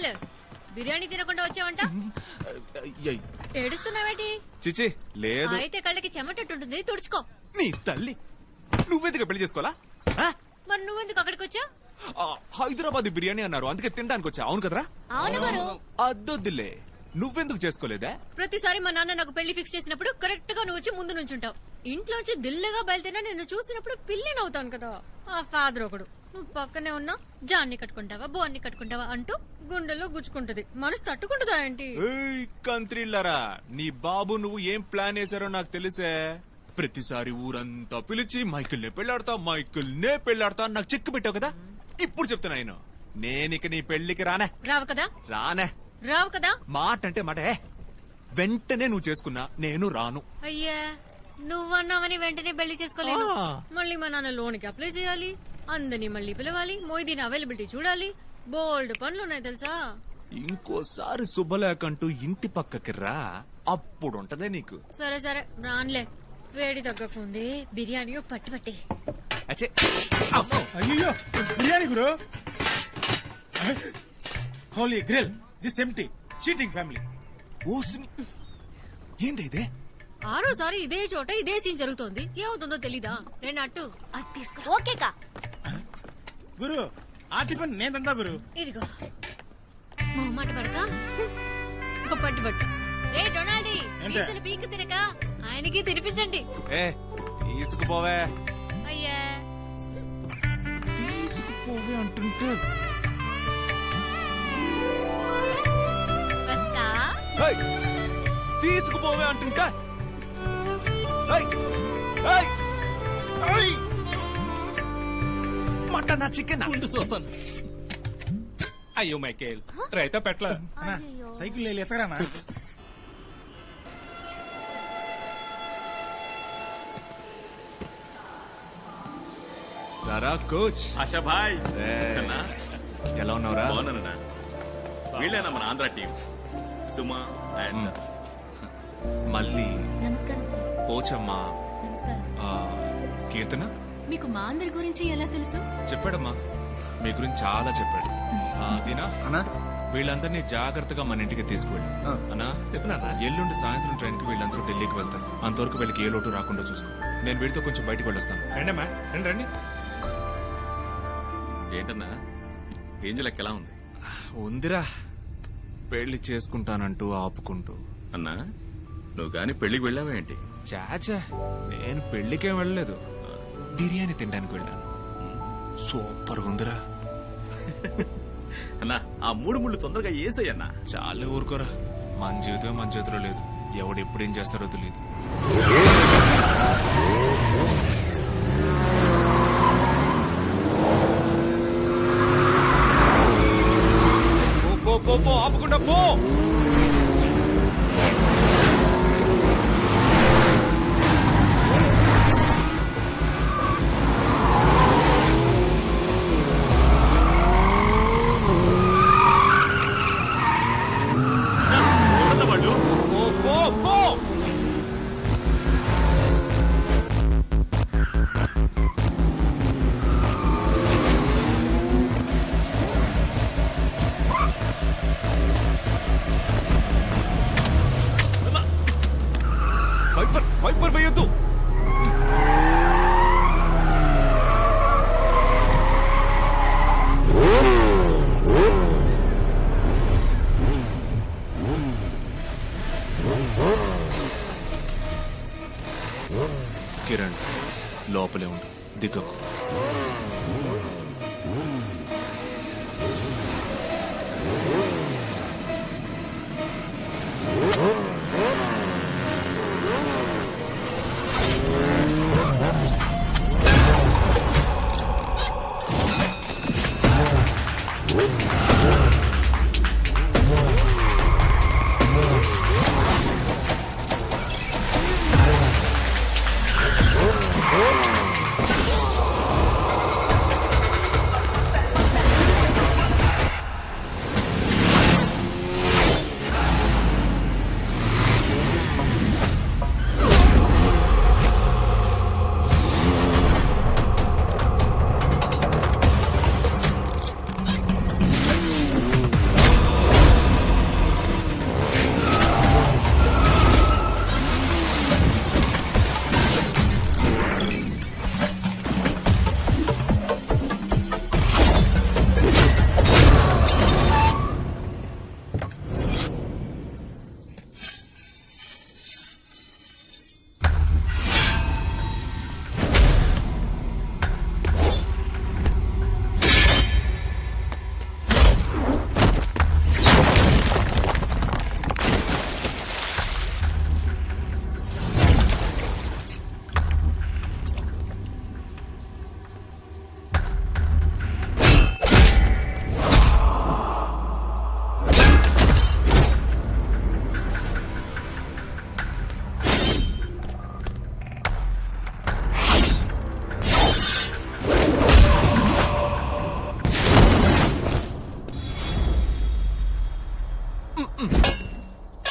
Uncle biryani తినకుండా వచ్చావంట. ఏడుస్తున్నావేటి? చిచి లేదు. అయితే కళ్ళకి చెమటట్టుంటుంది, తుడుచుకో. నీ తల్లి, నువ్వెందుకు పెళ్లి చేసుకోవాలా? మరి నువ్వెందుకు అక్కడికి వచ్చా? హైదరాబాద్ బిర్యానీ అన్నారు, అందుకే తినడానికి వచ్చా. అవును కదరా? అవును గారు. అద్దొద్దులే, నువ్వెందుకు చేసుకోలేదా? ప్రతిసారి మా నాన్న నాకు పెళ్లి ఫిక్స్ చేసినప్పుడు కరెక్ట్ గా నువ్వు వచ్చి ముందు నుంచుంటావు. ఇంట్లోంచి దిల్లగా బయలుదేరినా నిన్ను చూసినప్పుడు పిల్లిని అవుతాను కదా. ఆ ఫాదర్ ఒకడు నువ్వు పక్కనే ఉన్నా జాన్ని కట్టుకుంటావా బోన్ని కట్టుకుంటావా అంటూ గుండెల్లో గుచ్చుకుంటది. మనసు తట్టుకుంటుందా ఏంటి? కంత్రిల్లరా, నీ బాబు నువ్వు ఏం ప్లాన్ వేశారో నాకు తెలిసే. ప్రతిసారి ఊరంతా పిలిచి మైకిల్ నే పెళ్లాడతా నాకు చెక్కు పెట్టావు కదా. ఇప్పుడు చెప్తున్నా నేనిక నీ పెళ్లికి రానే. రావు కదా? రావు కదా. మాట అంటే మాట. వెంటనే నువ్వు చేసుకున్నా నేను రాను. అయ్యా, నువ్వన్నావని వెంటనే పెళ్లి చేసుకోలేను. మళ్ళీ మా నాన్న లోన్కి అప్లై చేయాలి, అందరినీ మళ్ళీ పిలవాలి, మొయిదీన్ అవైలబిలిటీ చూడాలి, బోల్డ్ పనులున్నాయి తెలుసా. ఇంకోసారి శుభలేకంటూ ఇంటి పక్కకి రా, అప్పుడుంటదే నీకు. సరే రాన్లే, వేడి తగ్గకుంది. బిర్యానీ పట్టి అయ్యో బిర్యానీ గురు. Holy grill this empty cheating family. ఏంది ఇదే? ఆరోసారి ఇదే చోట ఇదే సీన్ జరుగుతోంది. ఏమవుతుందో తెలీదా? రెండు అట్టు అది తీసుకురా. ఓకేకా గురు, ఆ టిఫిన్ నేను తింటా గురు. ఇదిగో మొహమాట పడక పట్టు. ఏ డొనాల్డీ, పీసులు పీక్ తినక ఆయనకి తినిపించండి. తీసుకుపోవే. అయ్యా తీసుకుపోవే అంటుంటే వస్తా. తీసుకుపోవే అంటుంటా. మటన్ చికెన్ ముందు చూస్తాను. అయ్యో మైకేల్, రైతా పెట్ల. సైకిల్ ఎత్తగరానా? కోచ్ ఆశా భాయ్, ఎలా ఉన్నావురా? బాగున్నానన్నా. వీళ్ళేనా మన ఆంధ్ర టీం, సుమా అండ్ మళ్ళీ నమస్కారం సార్. పోచమ్మా, నమస్కారం. కీర్తన. మీకు మా అందరి గురించి ఎలా తెలుసు? చెప్పాడమ్మా, మీ గురించి చాలా చెప్పాడు. దీనా అన్నా, వీళ్ళందరినీ జాగ్రత్తగా మన ఇంటికి తీసుకువెళ్ళి అన్నా చెప్పినా. ఎల్లుండి సాయంత్రం ట్రైన్ కి వీళ్ళందరూ ఢిల్లీకి వెళ్తారు. అంతవరకు వీళ్ళకి ఏ లోటు రాకుండా చూసుకో. నేను వీళ్ళతో కొంచెం బయటకు వెళ్ళొస్తాను. రండమ్మా, రండి. ఏంటన్నా ఏంజల్ ఎలా ఉంది? ఉందిరా, పెళ్లి చేసుకుంటానంటూ ఆపుకుంటూ. అన్నా, నువ్వు గాని పెళ్లికి వెళ్ళావేంటి? చాచా, నేను పెళ్లికేం వెళ్ళలేదు, బిర్యానీ తినడానికి వెళ్ళాను. సూపర్ ఉందిరా. అన్నా, ఆ 3 ముళ్ళు తొందరగా ఏసయ్యన్నా. చాలా ఊరుకోరా, మన జీవితం మన చేతిలో లేదు. ఎవడు ఎప్పుడేం చేస్తారో తెలియదు. పో ఆపకుండా పో. వైపర్ వేయొద్దు. కిరణ్, లోపలే ఉండు, దిగకు.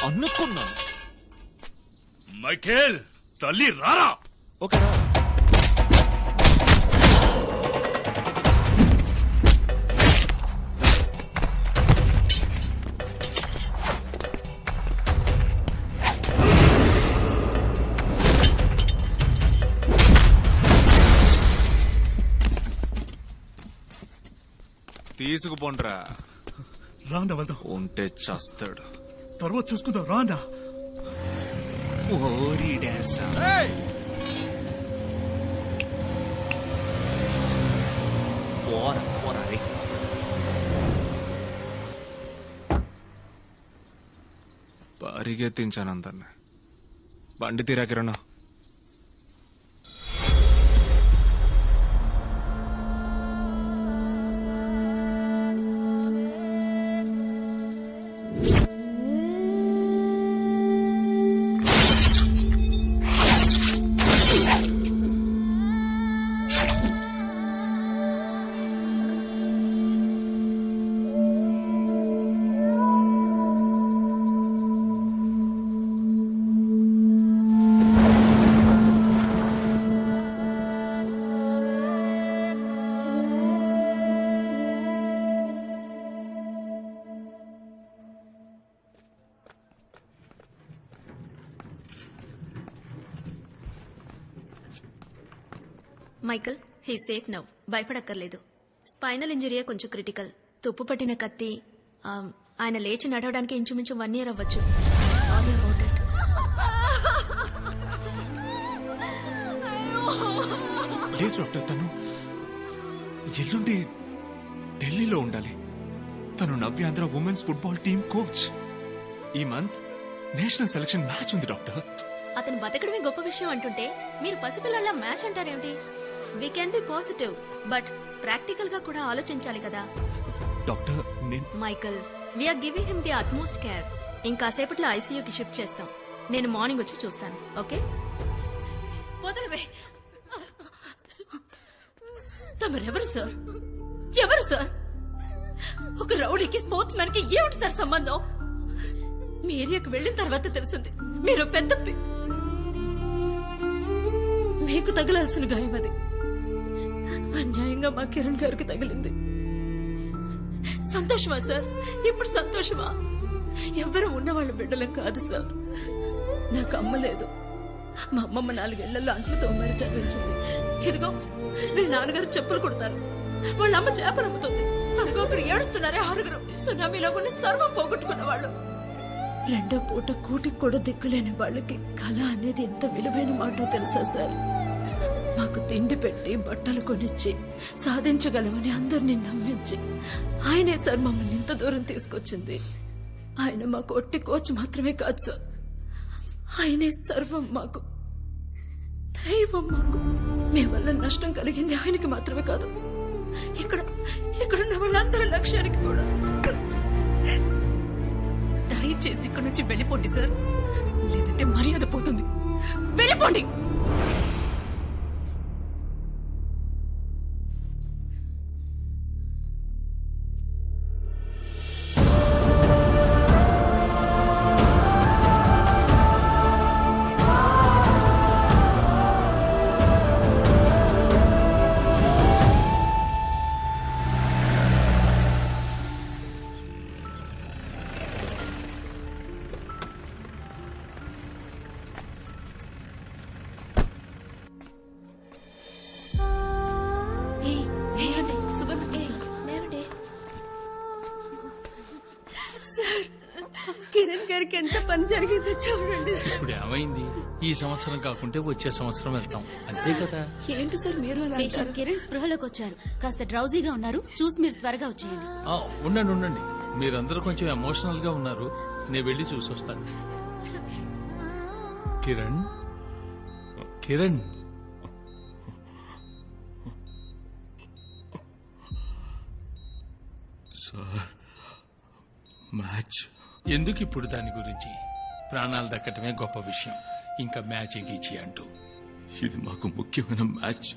అనుకున్నాను. మైకేల్ తల్లి రారా. ఓకేనా? తీసుకుపోండ్రా. రాండా వెళ్దాం, ఉంటే చస్తాడు. తర్వాత చూసుకుందాం. రాండా. ఓరిడేసా. పోరా రే. పరిగెత్తించాను అందరిని. బండి తీరా Kiran. Michael he safe now, భయపడక్కర్లేదు. స్పైనల్ ఇంజరీయే కొంచెం క్రిటికల్. తుప్పు పట్టిన కత్తి. ఆయన లేచి నడవడానికి ఇంచుమించు 1 year అవ్వచ్చు. Sorry about it. లేదు డాక్టర్, తను ఎల్లుండి ఢిల్లీలో ఉండాలి. తను Navyandhra women's football team coach. ఈ మంత్ నేషనల్ సెలక్షన్ మ్యాచ్ ఉంది డాక్టర్. అతను బతకడమే గొప్ప విషయం అంటుంటే మీరు పసిపిల్లల మ్యాచ్ అంటారేమిటి? We can be positive, but practical గా కూడా ఆలోచించాలి కదా. డాక్టర్ నేను Michael, we're giving him the utmost care. ఇంకాసేపట్లో ఐసీయూకి షిఫ్ట్ చేస్తాం. నేను మార్నింగ్ వచ్చి చూస్తాను. ఓకే? వదలవే. తమరెవరు సార్? ఎవరు సార్? ఒక రౌడీకి స్పోర్ట్స్ మ్యాన్ కి ఏమిటి సార్ సంబంధం? మీ ఏరియాకి వెళ్ళిన తర్వాత తెలిసింది మీరు పెద్ద మీకు తగలాల్సిన గాయం అది. అన్యాయంగా మా కిరణ్ గారికి తగిలింది. సంతోషమా సార్? ఇప్పుడు సంతోషమా? ఎవ్వరూ ఉన్నవాళ్ళ బిడ్డలం కాదు సార్. నాకు అమ్మ లేదు. మా అమ్మమ్మ 4 ఏళ్లలో అంట్లు తోమారి చదివించింది. ఇదిగో వీళ్ళ నాన్నగారు చెప్పులు కుడతారు, వాళ్ళ అమ్మ చేపలు అమ్ముతుంది. అదిగో ఇక్కడ ఏడుస్తున్నారే 6 సునామీలో ఉన్న సర్వం పోగొట్టుకున్న వాళ్ళు. 2వ పూట కూటికి కూడా దిక్కులేని వాళ్ళకి కళ అనేది ఎంత విలువైన మాటో తెలుసా సార్? మాకు తిండి పెట్టి బట్టలు కొనిచ్చి సాధించగలమని అందరినీ నమ్మించి ఆయనే సార్ మమ్మల్ని ఇంత దూరం తీసుకొచ్చింది. ఆయన మాకు ఒట్టి కోచ్ మాత్రమే కాదు సార్, ఆయనే సర్వం మాకు, దైవం మాకు. మీ వల్ల నష్టం కలిగింది ఆయనకి మాత్రమే కాదు, ఇక్కడున్న వాళ్ళందరి లక్ష్యానికి కూడా. దయచేసి ఇక్కడి నుంచి వెళ్ళిపోండి సార్, లేదంటే మర్యాద పోతుంది. వెళ్ళిపోండి. కిరణ్ గారికి ఎంత పని జరిగిందో చూడండి. ఇప్పుడు ఏమైంది? ఈ సంవత్సరం కాకుంటే వచ్చే సంవత్సరం వెళ్తాం, అంతే కదా. ఏంటి సార్ మీరు అలా అంటారు? కిరణ్ స్పృహలోకి వచ్చారు, కాస్త డ్రౌజీగా ఉన్నారు. చూసి మీరు త్వరగా వచ్చేయండి. ఉండండి, మీరందరూ కొంచెం ఎమోషనల్ గా ఉన్నారు. నేను వెళ్ళి చూసొస్తాను. కిరణ్ సార్, మ్యాచ్ ఎందుకు ఇప్పుడు దాని గురించి? ప్రాణాలు దక్కటమే గొప్ప విషయం, ఇంకా మ్యాచ్ గీచి అంటూ. ఇది మాకు ముఖ్యమైన మ్యాచ్,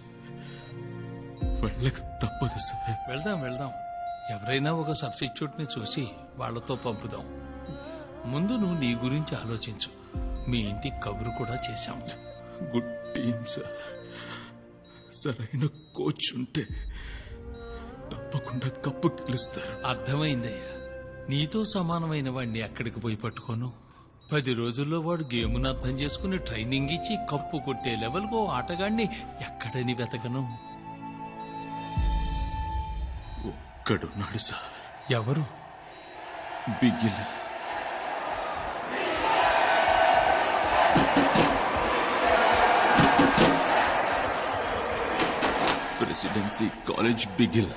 వెళ్ళక తప్పదు సార్. వెళ్దాం. ఎవరైనా ఒక సబ్స్టిట్యూట్ ని చూసి వాళ్లతో పంపుదాం. ముందు నువ్వు నీ గురించి ఆలోచించు. మీ ఇంటి కబురు కూడా చేశాం. Good team sir. సరైన కోచ్ ఉంటే తప్పకుండా కప్పు గెలుస్తారు. అర్థమైందయ్యా. నీతో సమానమైన వాడిని ఎక్కడికి పోయి పట్టుకోను. 10 రోజుల్లో వాడు గేమును అర్థం చేసుకుని ట్రైనింగ్ ఇచ్చి కప్పు కొట్టే లెవెల్కు ఆటగాడిని ఎక్కడని వెతకను. ఒక్కడున్నాడు సార్. ఎవరు? బిగిల్. Presidency college Bigil.